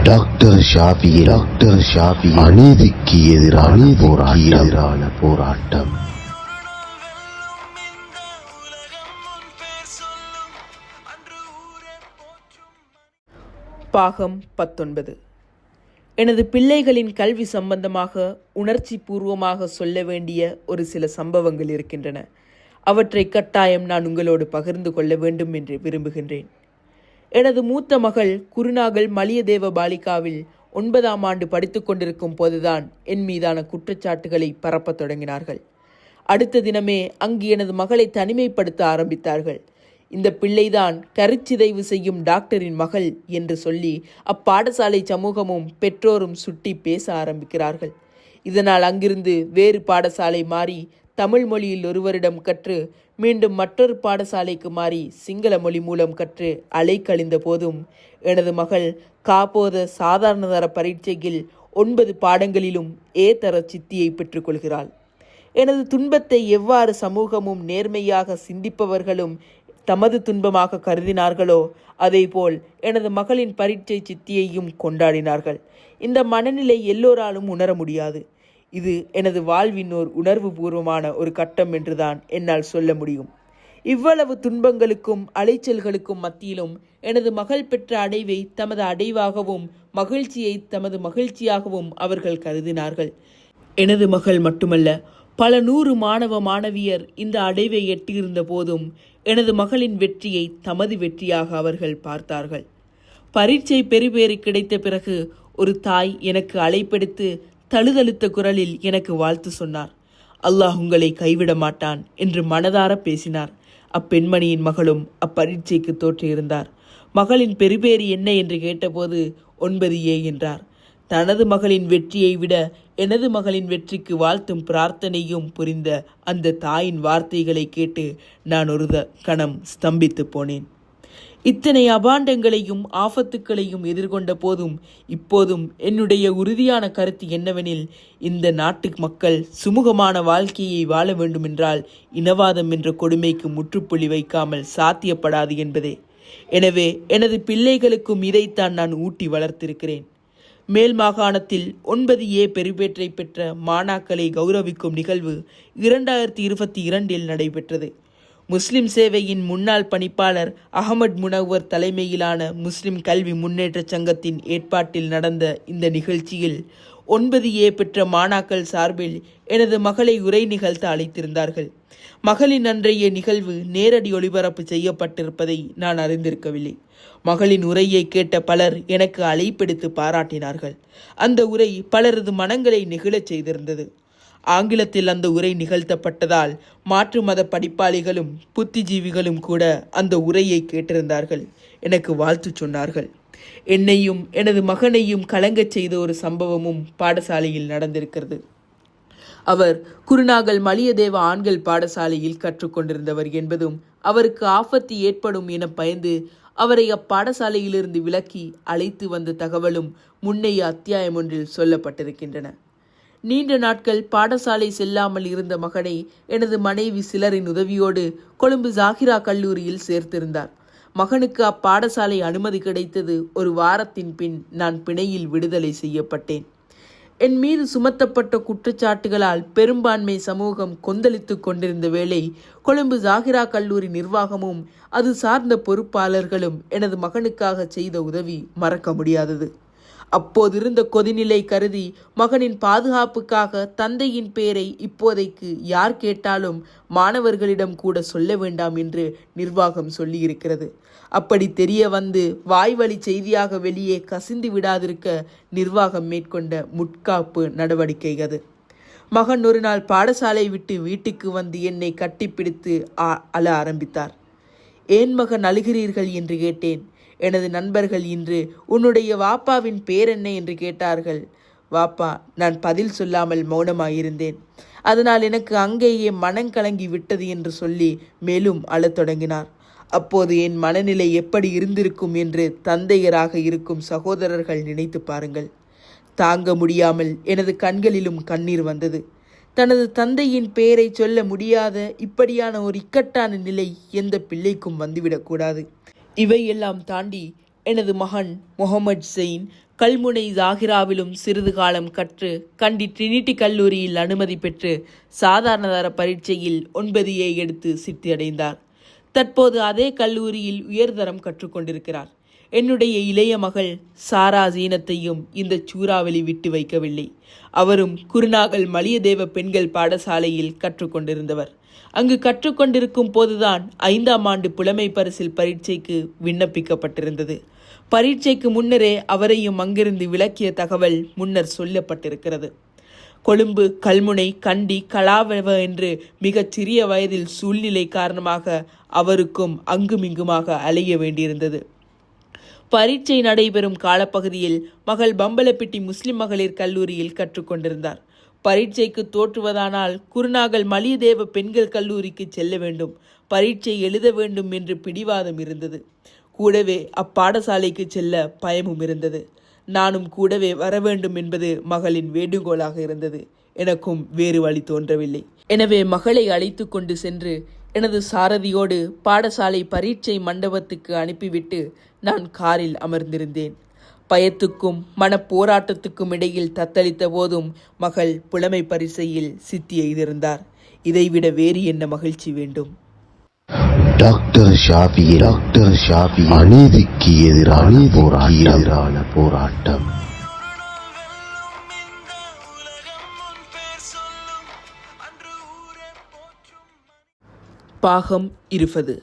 Doctor ஷாஃபி அநீதிக்கு எதிரான போராட்டம். பாகம் 19. எனது பிள்ளைகளின் கல்வி சம்பந்தமாக உணர்ச்சி பூர்வமாக சொல்ல வேண்டிய ஒரு சில சம்பவங்கள் இருக்கின்றன. அவற்றை கட்டாயம் நான் உங்களோடு பகிர்ந்து கொள்ள வேண்டும் என்று விரும்புகின்றேன். எனது மூத்த மகள் குருநாகல் மலியதேவ பாலிகாவில் 9ஆம் ஆண்டு படித்து கொண்டிருக்கும் போதுதான் என் மீதான குற்றச்சாட்டுகளை பரப்பத் தொடங்கினார்கள். அடுத்த தினமே அங்கு எனது மகளை தனிமைப்படுத்த ஆரம்பித்தார்கள். இந்த பிள்ளைதான் கருச்சிதைவு செய்யும் டாக்டரின் மகள் என்று சொல்லி அப்பாடசாலை சமூகமும் பெற்றோரும் சுட்டி பேச ஆரம்பிக்கிறார்கள். இதனால் அங்கிருந்து வேறு பாடசாலை மாறி தமிழ் மொழியில் ஒருவரிடம் கற்று மீண்டும் மற்றொரு பாடசாலைக்கு மாறி சிங்கள மொழி மூலம் கற்று அலைக்கழிந்த போதும் எனது மகள் காப்போத சாதாரண தர பரீட்சையில் 9 பாடங்களிலும் தர சித்தியை பெற்றுக்கொள்கிறாள். எனது துன்பத்தை எவ்வாறு சமூகமும் நேர்மையாக சிந்திப்பவர்களும் தமது துன்பமாக கருதினார்களோ அதேபோல் எனது மகளின் பரீட்சை சித்தியையும் கொண்டாடினார்கள். இந்த மனநிலை எல்லோராலும் உணர முடியாது. இது எனது வாழ்வின் ஒரு உணர்வு பூர்வமான ஒரு கட்டம் என்றுதான் என்னால் சொல்ல முடியும். இவ்வளவு துன்பங்களுக்கும் அலைச்சல்களுக்கும் மத்தியிலும் எனது மகள் பெற்ற அடைவை தமது அடைவாகவும் மகிழ்ச்சியை தமது மகிழ்ச்சியாகவும் அவர்கள் கருதினார்கள். எனது மகள் மட்டுமல்ல, பல 100 மாணவ மாணவியர் இந்த அடைவை எட்டியிருந்த போதும் எனது மகளின் வெற்றியை தமது வெற்றியாக அவர்கள் பார்த்தார்கள். பரீட்சை பெறுபேறு கிடைத்த பிறகு ஒரு தாய் எனக்கு அழைப்பெடுத்து தழுதழுத்த குரலில் எனக்கு வாழ்த்து சொன்னார். அல்லாஹ் உங்களை கைவிட மாட்டான் என்று மனதார பேசினார். அப்பெண்மணியின் மகளும் அப்பரீட்சைக்கு தோற்றியிருந்தார். மகளின் பெறுபேறு என்ன என்று கேட்டபோது 9A என்றார். தனது மகளின் வெற்றியை விட எனது மகளின் வெற்றிக்கு வாழ்த்தும் பிரார்த்தனையும் புரிந்த அந்த தாயின் வார்த்தைகளை கேட்டு நான் ஒரு கணம் ஸ்தம்பித்து போனேன். இத்தனை அபாண்டங்களையும் ஆபத்துக்களையும் எதிர்கொண்ட போதும் இப்போதும் என்னுடைய உறுதியான கருத்து என்னவெனில், இந்த நாட்டு மக்கள் சுமூகமான வாழ்க்கையை வாழ வேண்டுமென்றால் இனவாதம் என்ற கொடுமைக்கு முற்றுப்புள்ளி வைக்காமல் சாத்தியப்படாது என்பதே. எனவே எனது பிள்ளைகளுக்கும் இதைத்தான் நான் ஊட்டி வளர்த்திருக்கிறேன். மேல் மாகாணத்தில் 9A பெறுபேற்றை பெற்ற மாணாக்களை கௌரவிக்கும் நிகழ்வு 2022 நடைபெற்றது. முஸ்லிம் சேவையின் முன்னாள் பணிப்பாளர் அகமது முனவர் தலைமையிலான முஸ்லிம் கல்வி முன்னேற்ற சங்கத்தின் ஏற்பாட்டில் நடந்த இந்த நிகழ்ச்சியில் 9A பெற்ற மாணாக்கள் சார்பில் எனது மகளை உரை நிகழ்த்த அழைத்திருந்தார்கள். மகளின் அன்றைய நிகழ்வு நேரடி ஒளிபரப்பு செய்யப்பட்டிருப்பதை நான் அறிந்திருக்கவில்லை. மகளின் உரையை கேட்ட பலர் எனக்கு அழைப்பெடுத்து பாராட்டினார்கள். அந்த உரை பலரது மனங்களை நெகிழச் செய்திருந்தது. ஆங்கிலத்தில் அந்த உரை நிகழ்த்தப்பட்டதால் மாற்று மத படிப்பாளிகளும் புத்திஜீவிகளும் கூட அந்த உரையை கேட்டிருந்தார்கள். எனக்கு வாழ்த்து சொன்னார்கள். என்னையும் எனது மகனையும் கலங்கச் செய்த ஒரு சம்பவமும் பாடசாலையில் நடந்திருக்கிறது. அவர் குருநாகல் மலியதேவ ஆண்கள் பாடசாலையில் கற்றுக்கொண்டிருந்தவர் என்பதும் அவருக்கு ஆபத்து ஏற்படும் என பயந்து அவரை அப்பாடசாலையிலிருந்து விலக்கி அழைத்து வந்த தகவலும் முன்னைய அத்தியாயம் ஒன்றில் சொல்லப்பட்டிருக்கின்றன. நீண்ட நாட்கள் பாடசாலை செல்லாமல் இருந்த மகனை எனது மனைவி சிலரின் உதவியோடு கொழும்பு ஜாகிரா கல்லூரியில் சேர்த்திருந்தார். மகனுக்கு அப்பாடசாலை அனுமதி கிடைத்தது ஒரு வாரத்தின் பின் நான் பிணையில் விடுதலை செய்யப்பட்டேன். என் மீது சுமத்தப்பட்ட குற்றச்சாட்டுகளால் பெரும்பான்மை சமூகம் கொந்தளித்து கொண்டிருந்த வேளை கொழும்பு ஜாகிரா கல்லூரி நிர்வாகமும் அது சார்ந்த பொறுப்பாளர்களும் எனது மகனுக்காக செய்த உதவி மறக்க முடியாதது. அப்போதிருந்த கொதிநிலை கருதி மகனின் பாதுகாப்புக்காக தந்தையின் பெயரை இப்போதைக்கு யார் கேட்டாலும் மாணவர்களிடம் கூட சொல்ல வேண்டாம் என்று நிர்வாகம் சொல்லியிருக்கிறது. அப்படி தெரிய வந்து வாய்வழி செய்தியாக வெளியே கசிந்து விடாதிருக்க நிர்வாகம் மேற்கொண்ட முட்காப்பு நடவடிக்கை அது. மகன் ஒரு நாள் பாடசாலை விட்டு வீட்டுக்கு வந்து என்னை கட்டிப்பிடித்து அழ ஆரம்பித்தார். ஏன் மகன் அழுகிறீர்கள் என்று கேட்டேன். எனது நண்பர்கள் இன்று உன்னுடைய வாப்பாவின் பேர் என்ன என்று கேட்டார்கள். வாப்பா, நான் பதில் சொல்லாமல் மௌனமாயிருந்தேன். அதனால் எனக்கு அங்கேயே மனங்கலங்கி விட்டது என்று சொல்லி மேலும் அழத் தொடங்கினார். அப்போது என் மனநிலை எப்படி இருந்திருக்கும் என்று தந்தையராக இருக்கும் சகோதரர்கள் நினைத்து பாருங்கள். தாங்க முடியாமல் எனது கண்களிலும் கண்ணீர் வந்தது. தனது தந்தையின் பெயரை சொல்ல முடியாத இப்படியான ஒரு இக்கட்டான நிலை எந்த பிள்ளைக்கும் வந்துவிடக்கூடாது. இவையெல்லாம் தாண்டி எனது மகன் முகமது செயின் கல்முனை ஜாகிராவிலும் சிறிது காலம் கற்று கண்டி ட்ரினிட்டி கல்லூரியில் அனுமதி பெற்று சாதாரண தர பரீட்சையில் 9A எடுத்து சித்தியடைந்தார். தற்போது அதே கல்லூரியில் உயர்தரம் கற்றுக்கொண்டிருக்கிறார். என்னுடைய இளைய மகள் சாரா ஜீனத்தையும் இந்த சூறாவளி விட்டு வைக்கவில்லை. அவரும் குருநாகல் மலியதேவ பெண்கள் பாடசாலையில் கற்றுக்கொண்டிருந்தவர். அங்கு கற்றுக்கொண்டிருக்கும் போதுதான் 5ஆம் ஆண்டு புலமை பரிசில் பரீட்சைக்கு விண்ணப்பிக்கப்பட்டிருந்தது. பரீட்சைக்கு முன்னரே அவரையும் அங்கிருந்து விலக்கிய தகவல் முன்னர் சொல்லப்பட்டிருக்கிறது. கொழும்பு, கல்முனை, கண்டி, கலாவெவ என்று மிகச் சிறிய வயதில் சூழ்நிலை காரணமாக அவருக்கும் அங்குமிங்குமாக அலைய வேண்டியிருந்தது. பரீட்சை நடைபெறும் காலப்பகுதியில் மகள் பம்பலப்பிட்டி முஸ்லிம் மகளிர் கல்லூரியில் கற்றுக்கொண்டிருந்தார். பரீட்சைக்கு தோற்றுவதானால் குருநாகல் மலியதேவ பெண்கள் கல்லூரிக்கு செல்ல வேண்டும், பரீட்சை எழுத வேண்டும் என்று பிடிவாதம் இருந்தது. கூடவே அப்பாடசாலைக்கு செல்ல பயமும் இருந்தது. நானும் கூடவே வர வேண்டும் என்பது மகளின் வேண்டுகோளாக இருந்தது. எனக்கும் வேறு வழி தோன்றவில்லை. எனவே மகளை அழைத்து கொண்டு சென்று எனது சாரதியோடு பாடசாலை பரீட்சை மண்டபத்துக்கு அனுப்பிவிட்டு நான் காரில் அமர்ந்திருந்தேன். பயத்துக்கும் மனப்போராட்டத்துக்கும் இடையில் தத்தளித்த போதும் மகள் புலமை பரிசையில் சித்தி எய்திருந்தார். இதைவிட வேறு என்ன மகிழ்ச்சி வேண்டும்? டாக்டர் ஷாஃபி அநீதிக்கு எதிரான போராட்டம். பாகம் 20.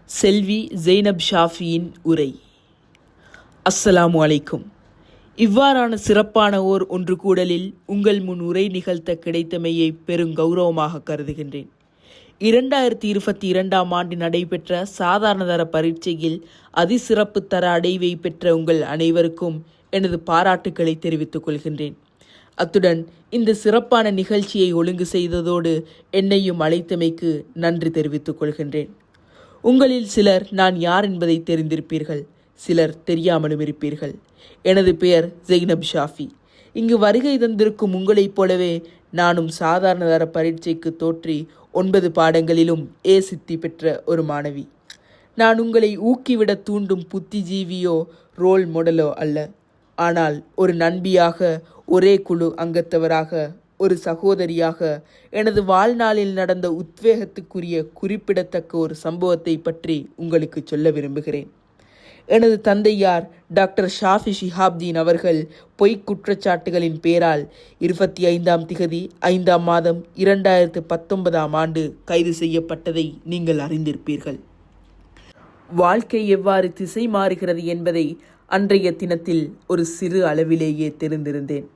செல்வி ஜெய்னப் ஷாஃபியின் உரை. அஸ்ஸலாமு அலைக்கும். இவ்வாறான சிறப்பான ஓர் ஒன்று கூடலில் உங்கள் முன் உரை நிகழ்த்த கிடைத்தமையை பெருங்கௌரவமாக கருதுகின்றேன். 2022ஆம் ஆண்டு நடைபெற்ற சாதாரண தர பரீட்சையில் அதிசிறப்பு தர அடைவை பெற்ற உங்கள் அனைவருக்கும் எனது பாராட்டுக்களை தெரிவித்துக் கொள்கின்றேன். அத்துடன் இந்த சிறப்பான நிகழ்ச்சியை ஒழுங்கு செய்ததோடு என்னையும் அழைத்தமைக்கு நன்றி தெரிவித்துக் கொள்கின்றேன். உங்களில் சிலர் நான் யார் என்பதை தெரிந்திருப்பீர்கள், சிலர் தெரியாமலும் இருப்பீர்கள். எனது பெயர் ஜெய்னப் ஷாஃபி. இங்கு வருகை தந்திருக்கும் உங்களைப் போலவே நானும் சாதாரண தர பரீட்சைக்கு தோற்றி 9 பாடங்களிலும் சித்தி பெற்ற ஒரு மாணவி. நான் உங்களை ஊக்கிவிட தூண்டும் புத்திஜீவியோ ரோல் மாடலோ அல்ல. ஆனால் ஒரு நண்பியாக, ஒரே குழு அங்கத்தவராக, ஒரு சகோதரியாக எனது வாழ்நாளில் நடந்த உத்வேகத்துக்குரிய குறிப்பிடத்தக்க ஒரு சம்பவத்தை பற்றி உங்களுக்கு சொல்ல விரும்புகிறேன். எனது தந்தையார் டாக்டர் ஷாஃபி ஷிஹாப்தீன் அவர்கள் பொய்க் குற்றச்சாட்டுகளின் பேரால் 25ஆம் திகதி 5ஆம் மாதம் 2019ஆம் ஆண்டு கைது செய்யப்பட்டதை நீங்கள் அறிந்திருப்பீர்கள். வாழ்க்கை எவ்வாறு திசை மாறுகிறது என்பதை அன்றைய தினத்தில் ஒரு சிறு அளவிலேயே தெரிந்திருந்தேன்.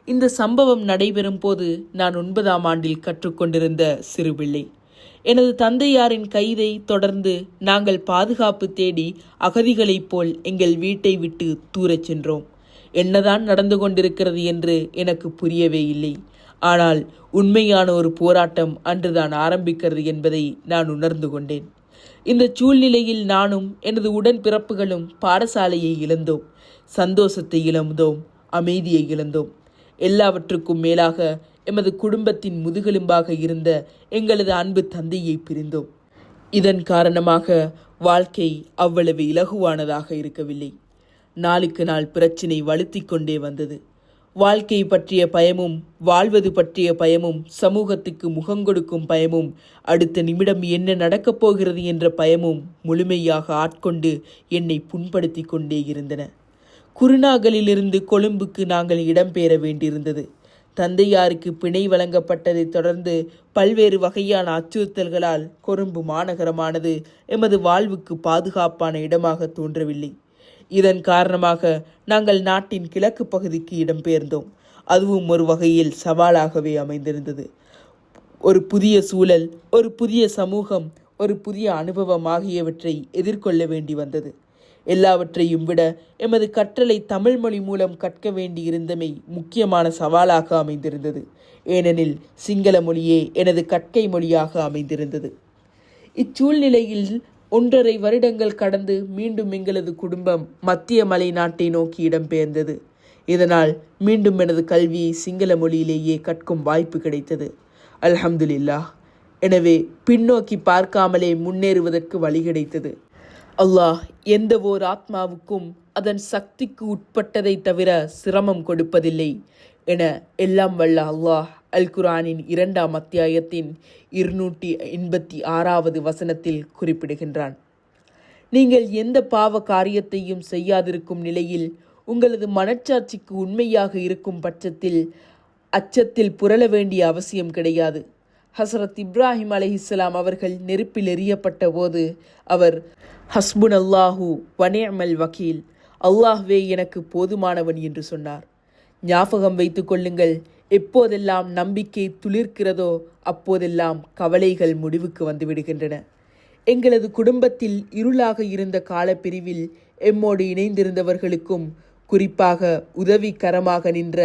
இந்த சம்பவம் நடைபெறும் போது நான் 9ஆம் ஆண்டில் கற்றுக்கொண்டிருந்த சிறு பிள்ளை. எனது தந்தையாரின் கைதை தொடர்ந்து நாங்கள் பாதுகாப்பு தேடி அகதிகளைப் போல் எங்கள் வீட்டை விட்டு தூரச் சென்றோம். என்னதான் நடந்து கொண்டிருக்கிறது என்று எனக்கு புரியவே இல்லை. ஆனால் உண்மையான ஒரு போராட்டம் அன்றுதான் ஆரம்பிக்கிறது என்பதை நான் உணர்ந்து கொண்டேன். இந்த சூழ்நிலையில் நானும் எனது உடன்பிறப்புகளும் பாடசாலையை இழந்தோம், சந்தோஷத்தை இழந்தோம், அமைதியை இழந்தோம். எல்லாவற்றுக்கும் மேலாக எமது குடும்பத்தின் முதுகெலும்பாக இருந்த எங்களது அன்பு தந்தையை பிரிந்தோம். இதன் காரணமாக வாழ்க்கை அவ்வளவு இலகுவானதாக இருக்கவில்லை. நாளுக்கு நாள் பிரச்சினை வலுத்திக் கொண்டே வந்தது. வாழ்க்கை பற்றிய பயமும், வாழ்வது பற்றிய பயமும், சமூகத்துக்கு முகங்கொடுக்கும் பயமும், அடுத்த நிமிடம் என்ன நடக்கப் போகிறது என்ற பயமும் முழுமையாக ஆட்கொண்டு என்னை புண்படுத்தி கொண்டே இருந்தன. குருநாகலிலிருந்து கொழும்புக்கு நாங்கள் இடம்பெயர வேண்டியிருந்தது. தந்தையாருக்கு பிணை வழங்கப்பட்டதை தொடர்ந்து பல்வேறு வகையான அச்சுறுத்தல்களால் கொழும்பு மாநகரமானது எமது வாழ்வுக்கு பாதுகாப்பான இடமாக தோன்றவில்லை. இதன் காரணமாக நாங்கள் நாட்டின் கிழக்கு பகுதிக்கு இடம்பெயர்ந்தோம். அதுவும் ஒரு வகையில் சவாலாகவே அமைந்திருந்தது. ஒரு புதிய சூழல், ஒரு புதிய சமூகம், ஒரு புதிய அனுபவம் ஆகியவற்றை எதிர்கொள்ள வேண்டி வந்தது. எல்லாவற்றையும் விட எமது கற்றலை தமிழ் மொழி மூலம் கற்க வேண்டியிருந்தமை முக்கியமான சவாலாக அமைந்திருந்தது. ஏனெனில் சிங்கள மொழியே எனது கற்கை மொழியாக அமைந்திருந்தது. இச்சூழ்நிலையில் 1.5 வருடங்கள் கடந்து மீண்டும் எங்களது குடும்பம் மத்திய மலை நாட்டை நோக்கி இடம்பெயர்ந்தது. இதனால் மீண்டும் எனது கல்வியை சிங்கள மொழியிலேயே கற்கும் வாய்ப்பு கிடைத்தது. அல்ஹம்துலில்லாஹ். எனவே பின்னோக்கி பார்க்காமலே முன்னேறுவதற்கு வழி கிடைத்தது. அல்லாஹ் எந்த ஓர் ஆத்மாவுக்கும் அதன் சக்திக்கு உட்பட்டதை தவிர சிரமம் கொடுப்பதில்லை என எல்லாம் வல்ல அல்லாஹ் அல் குர்ஆனின் 2ஆம் அத்தியாயத்தின் 286வது வசனத்தில் குறிப்பிடுகின்றான். நீங்கள் எந்த பாவ காரியத்தையும் செய்யாதிருக்கும் நிலையில் உங்களது மனச்சாட்சிக்கு உண்மையாக இருக்கும் பட்சத்தில் அச்சத்தில் புரள வேண்டிய அவசியம் கிடையாது. ஹசரத் இப்ராஹிம் அலைஹிஸ்ஸலாம் அவர்கள் நெருப்பில் எறியப்பட்ட போது அவர் ஹஸ்புன் அல்லாஹூ வனிஅமல் வக்கீல், அல்லாஹ்வே எனக்கு போதுமானவன் என்று சொன்னார். ஞாபகம் வைத்து கொள்ளுங்கள், எப்போதெல்லாம் நம்பிக்கை துளிர்க்கிறதோ அப்போதெல்லாம் கவலைகள் முடிவுக்கு வந்துவிடுகின்றன. எங்களது குடும்பத்தில் இருளாக இருந்த காலப்பிரிவில் எம்மோடு இணைந்திருந்தவர்களுக்கும், குறிப்பாக உதவிகரமாக நின்ற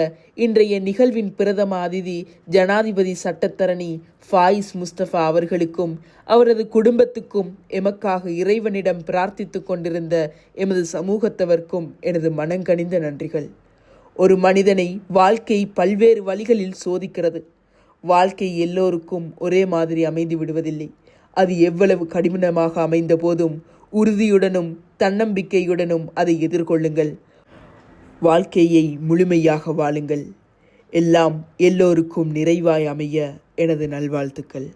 இன்றைய நிகழ்வின் பிரதம அதிதி ஜனாதிபதி சட்டத்தரணி ஃபாயிஸ் முஸ்தபா அவர்களுக்கும் அவரது குடும்பத்துக்கும் எமக்காக இறைவனிடம் பிரார்த்தித்து கொண்டிருந்த எமது சமூகத்தவர்க்கும் எனது மனங்கனிந்த நன்றிகள். ஒரு மனிதனை வாழ்க்கை பல்வேறு வழிகளில் சோதிக்கிறது. வாழ்க்கை எல்லோருக்கும் ஒரே மாதிரி அமைந்து விடுவதில்லை. அது எவ்வளவு கடினமாக அமைந்த போதும் உறுதியுடனும் தன்னம்பிக்கையுடனும் அதை எதிர்கொள்ளுங்கள். வாழ்க்கையை முழுமையாக வாழுங்கள். எல்லாம் எல்லோருக்கும் நிறைவாய் அமைய எனது நல்வாழ்த்துக்கள்.